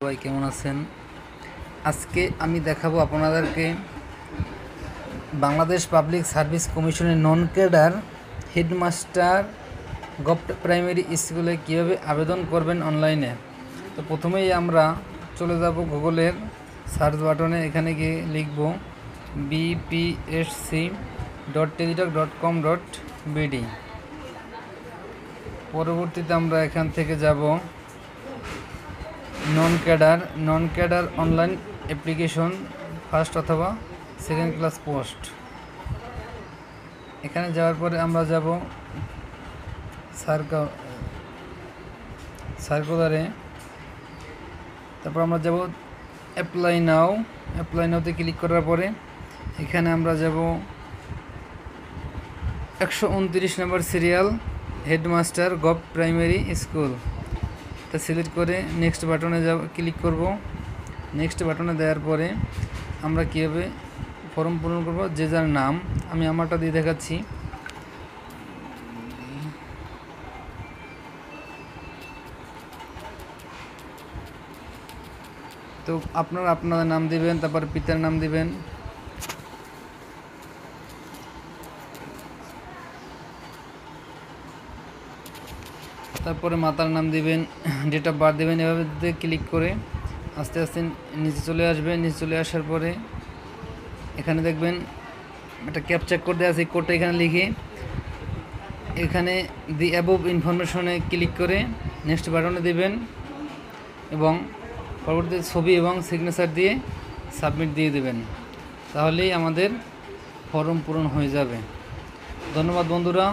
সবাই কেমন আছেন? আজকে আমি দেখাবো আপনাদেরকে বাংলাদেশ পাবলিক সার্ভিস কমিশনের non cadre headmaster govt primary স্কুলে কীভাবে আবেদন করবেন অনলাইনে। তো প্রথমেই আমরা চলে যাব গুগলের সার্চ বাটনে, এখানে গিয়ে লিখব bpsc.teletalk.com.bd। পরবর্তীতে আমরা এখান থেকে যাব non cadre online application first অথবা সেকেন্ড ক্লাস পোস্ট। এখানে যাওয়ার পরে আমরা যাব সার্কুলারে, তারপর আমরা যাব অ্যাপ্লাই নাওতে ক্লিক করার পরে এখানে আমরা যাব 129 number serial headmaster govt primary school. তা সিলেক্ট করে নেক্সট বাটনে ক্লিক করব। নেক্সট বাটনে দেওয়ার পরে আমরা কীভাবে ফর্ম পূরণ করব, যে যার নাম, আমি আমারটা দিয়ে দেখাচ্ছি। তো আপনারা আপনাদের নাম দিবেন, তারপর পিতার নাম দিবেন, তারপরে মাতার নাম দিবেন, ডেট অফ বার্থ দেবেন। এভাবে ক্লিক করে আস্তে আস্তে নিচে চলে আসবেন। নিচে চলে আসার পরে এখানে দেখবেন একটা ক্যাপচা কোড দেওয়া আছে, কোডটা এখানে লিখে এখানে দি অ্যাবোভ ইনফরমেশনে ক্লিক করে নেক্সট বাটনে দেবেন এবং পরবর্তী ছবি এবং সিগনেচার দিয়ে সাবমিট দিয়ে দেবেন। তাহলেই আমাদের ফর্ম পূরণ হয়ে যাবে। ধন্যবাদ বন্ধুরা।